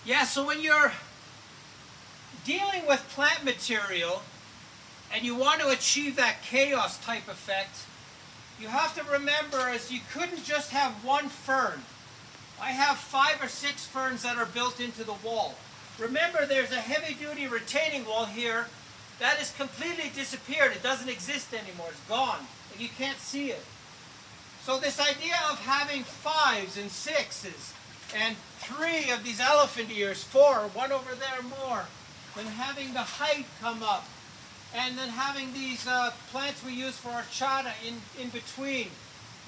Yeah, so when you're dealing with plant material and you want to achieve that chaos type effect, you have to remember is you couldn't just have one fern. I have 5 or 6 ferns that are built into the wall. Remember, there's a heavy-duty retaining wall here that has completely disappeared. It doesn't exist anymore. It's gone. And you can't see it. So this idea of having 5s and 6s and 3 of these elephant ears, 4, one over there more, then having the height come up, and then having these plants we use for horchata in between,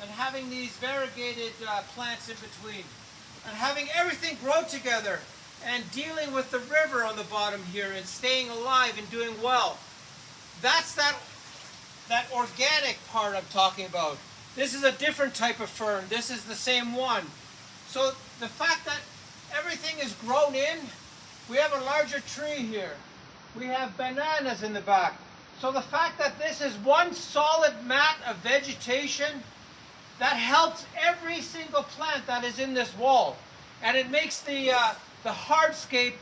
and having these variegated plants in between, and having everything grow together, and dealing with the river on the bottom here, and staying alive and doing well. That's that organic part I'm talking about. This is a different type of fern. This is the same one. So the fact that everything is grown in, we have a larger tree here. We have bananas in the back. So the fact that this is one solid mat of vegetation, that helps every single plant that is in this wall. And it makes the hardscape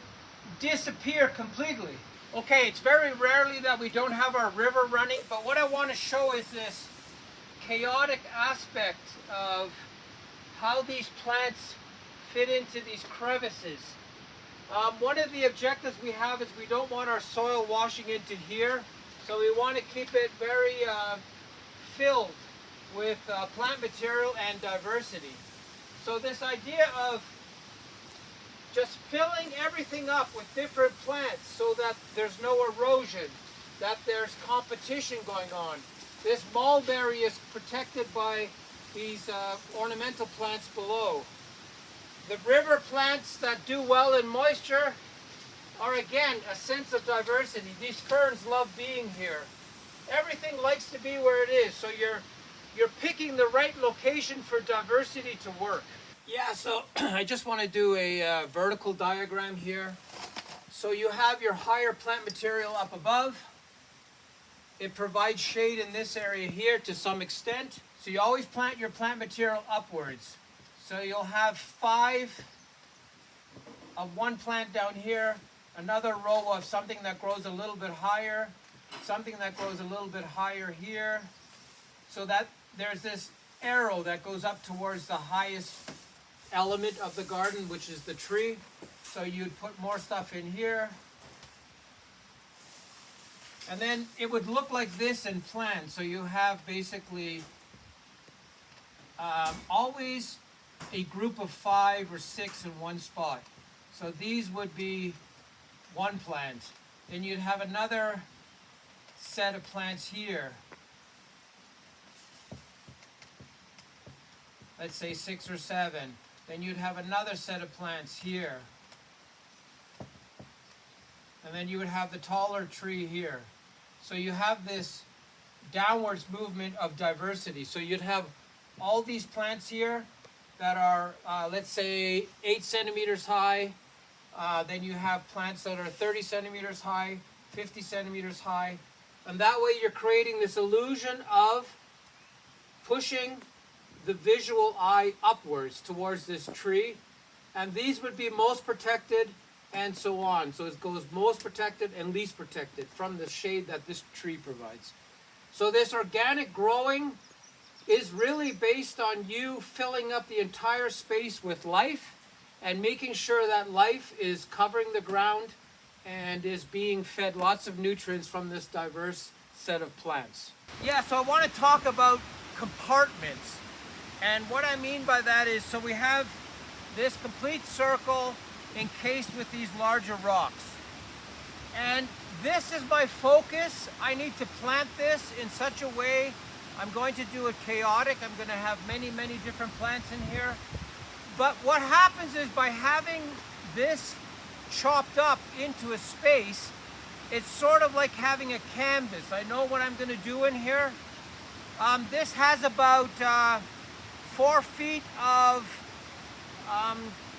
disappear completely. Okay, it's very rarely that we don't have our river running, but what I want to show is this chaotic aspect of how these plants fit into these crevices. One of the objectives we have is we don't want our soil washing into here, so we want to keep it very filled with plant material and diversity. So this idea of just filling everything up with different plants so that there's no erosion, that there's competition going on. This mulberry is protected by these ornamental plants below. The river plants that do well in moisture are again a sense of diversity. These ferns love being here. Everything likes to be where it is, so you're picking the right location for diversity to work. Yeah, so I just want to do a vertical diagram here. So you have your higher plant material up above. It provides shade in this area here to some extent. So you always plant your plant material upwards. So you'll have 5 of one plant down here, another row of something that grows a little bit higher, something that grows a little bit higher here, so that there's this arrow that goes up towards the highest element of the garden, which is the tree. So you'd put more stuff in here. And then it would look like this in plan. So you have basically always a group of 5 or 6 in one spot. So these would be one plant. Then you'd have another set of plants here. Let's say 6 or 7. Then you'd have another set of plants here. And then you would have the taller tree here. So you have this downwards movement of diversity. So you'd have all these plants here that are, let's say, 8 centimeters high. Then you have plants that are 30 centimeters high, 50 centimeters high. And that way you're creating this illusion of pushing the visual eye upwards towards this tree. And these would be most protected and so on. So it goes most protected and least protected from the shade that this tree provides. So this organic growing is really based on you filling up the entire space with life and making sure that life is covering the ground and is being fed lots of nutrients from this diverse set of plants. Yeah, so I want to talk about compartments. And what I mean by that is, so we have this complete circle encased with these larger rocks. And this is my focus. I need to plant this in such a way. I'm going to do it chaotic. I'm going to have many, many different plants in here. But what happens is by having this chopped up into a space, it's sort of like having a canvas. I know what I'm going to do in here. This has about 4 feet of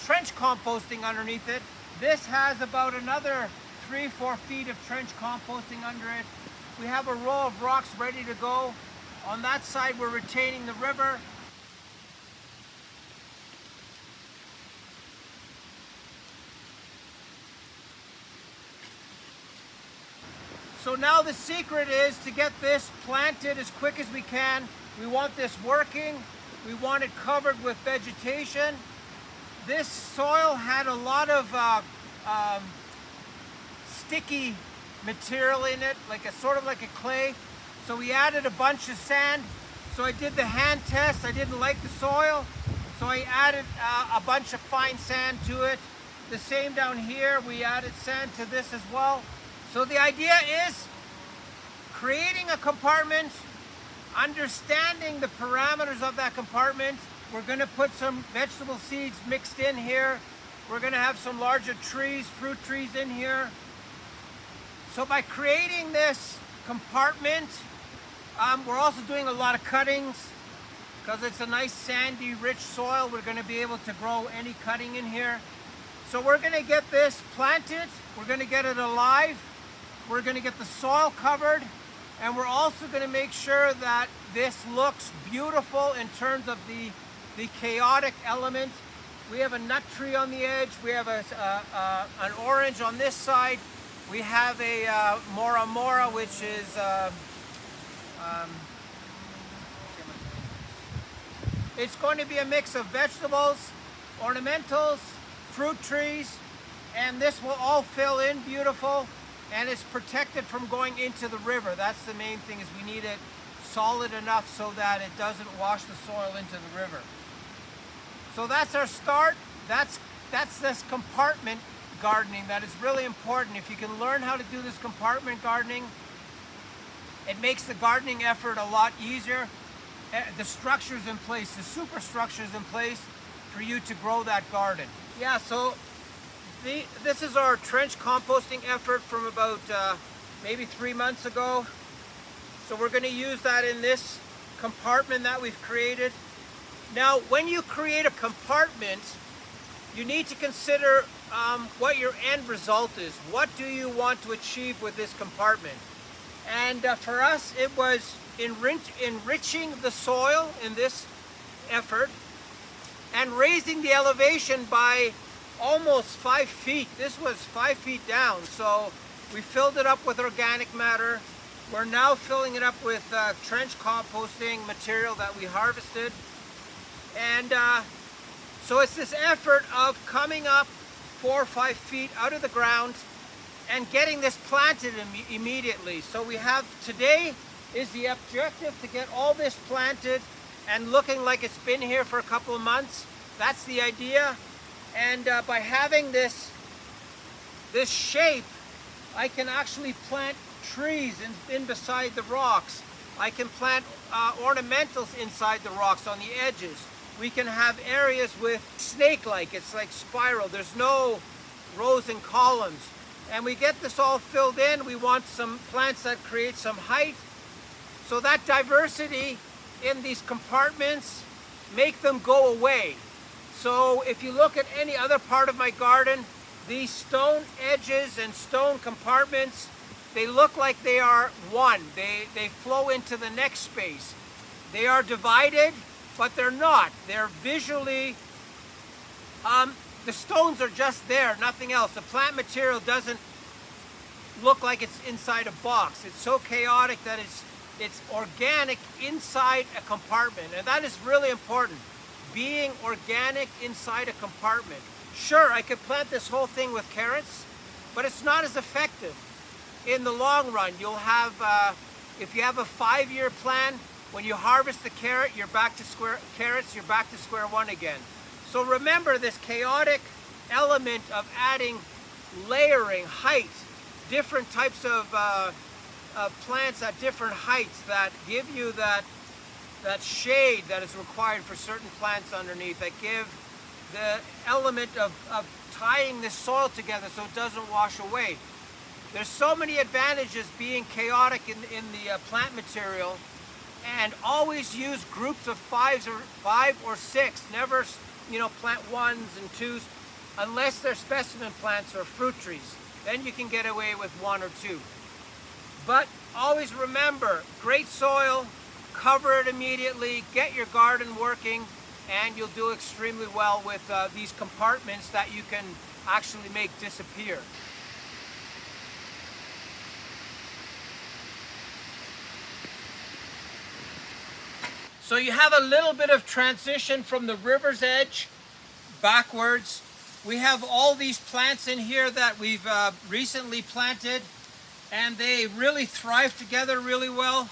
trench composting underneath it. This has about another 3-4 feet of trench composting under it. We have a row of rocks ready to go. On that side, we're retaining the river. So now the secret is to get this planted as quick as we can. We want this working. We want it covered with vegetation. This soil had a lot of sticky material in it, like a sort of like a clay. So we added a bunch of sand. So I did the hand test. I didn't like the soil, so I added a bunch of fine sand to it. The same down here, we added sand to this as well. So the idea is creating a compartment, understanding the parameters of that compartment. We're going to put some vegetable seeds mixed in here. We're going to have some larger trees, fruit trees in here. So by creating this compartment, we're also doing a lot of cuttings because it's a nice sandy, rich soil. We're going to be able to grow any cutting in here. So we're going to get this planted. We're going to get it alive. We're going to get the soil covered. And we're also going to make sure that this looks beautiful in terms of the chaotic element. We have a nut tree on the edge. We have an orange on this side. We have a mora mora, which is it's going to be a mix of vegetables, ornamentals, fruit trees, and this will all fill in beautiful, and it's protected from going into the river. That's the main thing, is we need it solid enough so that it doesn't wash the soil into the river. So that's our start. That's this compartment gardening that is really important. If you can learn how to do this compartment gardening, it makes the gardening effort a lot easier. The structure's in place, the superstructure's in place for you to grow that garden. Yeah, so this is our trench composting effort from about maybe 3 months ago. So we're going to use that in this compartment that we've created. Now, when you create a compartment, you need to consider what your end result is. What do you want to achieve with this compartment? And for us, it was enriching the soil in this effort and raising the elevation by almost 5 feet. This was 5 feet down. So we filled it up with organic matter. We're now filling it up with trench composting material that we harvested. And so it's this effort of coming up 4 or 5 feet out of the ground and getting this planted immediately. So we have, today is the objective to get all this planted and looking like it's been here for a couple of months. That's the idea. And by having this shape, I can actually plant trees in beside the rocks. I can plant ornamentals inside the rocks on the edges. We can have areas with snake-like, it's like spiral. There's no rows and columns. And we get this all filled in. We want some plants that create some height. So that diversity in these compartments make them go away. So if you look at any other part of my garden, these stone edges and stone compartments, they look like they are one. They flow into the next space. They are divided, but they're not. They're visually, the stones are just there, nothing else. The plant material doesn't look like it's inside a box. It's so chaotic that it's organic inside a compartment, and that is really important. Being organic inside a compartment. Sure, I could plant this whole thing with carrots, but it's not as effective. In the long run, you'll have, if you have a 5-year plan, when you harvest the carrot, you're back to square one again. So remember this chaotic element of adding layering, height, different types of plants at different heights that give you that shade that is required for certain plants underneath, that give the element of tying this soil together so it doesn't wash away. There's so many advantages being chaotic in the plant material, and always use groups of 5 or 6. Never, plant 1s and 2s unless they're specimen plants or fruit trees. Then you can get away with 1 or 2. But always remember, great soil, cover it immediately, get your garden working, and you'll do extremely well with these compartments that you can actually make disappear. So you have a little bit of transition from the river's edge backwards. We have all these plants in here that we've recently planted, and they really thrive together really well.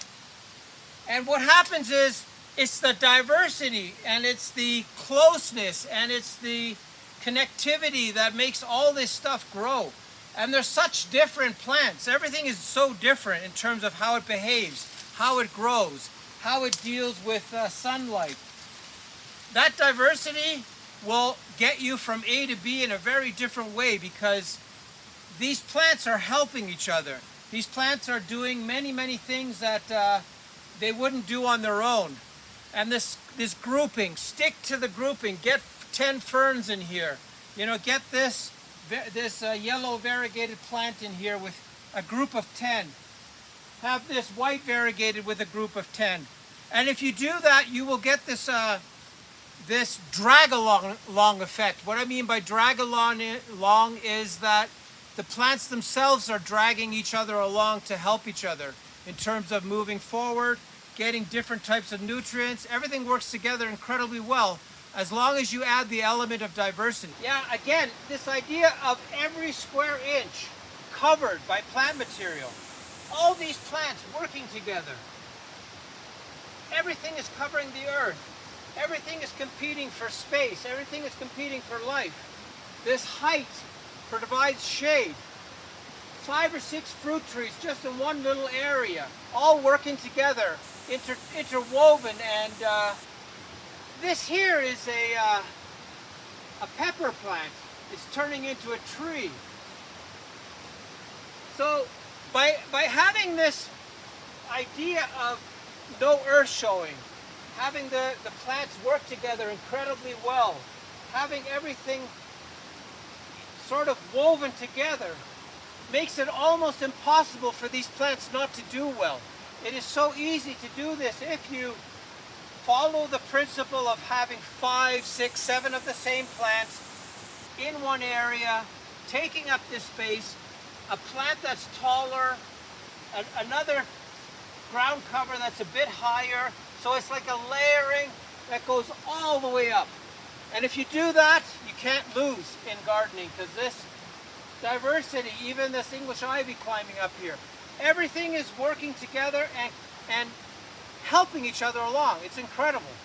And what happens is, it's the diversity and it's the closeness and it's the connectivity that makes all this stuff grow. And they're such different plants. Everything is so different in terms of how it behaves, how it grows, how it deals with sunlight. That diversity will get you from A to B in a very different way, because these plants are helping each other. These plants are doing many, many things that they wouldn't do on their own. And this grouping, stick to the grouping. Get 10 ferns in here. You know, get this yellow variegated plant in here with a group of 10. Have this white variegated with a group of 10. And if you do that, you will get this this drag-along effect. What I mean by drag-along is that the plants themselves are dragging each other along to help each other in terms of moving forward, getting different types of nutrients. Everything works together incredibly well as long as you add the element of diversity. Yeah, again, this idea of every square inch covered by plant material. All these plants working together. Everything is covering the earth. Everything is competing for space. Everything is competing for life. This height provides shade. 5 or 6 fruit trees just in one little area, all working together, interwoven. And this here is a pepper plant. It's turning into a tree. So by having this idea of no earth showing, having the plants work together incredibly well, having everything sort of woven together, makes it almost impossible for these plants not to do well. It is so easy to do this if you follow the principle of having 5, 6, 7 of the same plants in one area, taking up this space, a plant that's taller, another ground cover that's a bit higher. So it's like a layering that goes all the way up. And if you do that, you can't lose in gardening, because this diversity, even this English ivy climbing up here, everything is working together and helping each other along. It's incredible.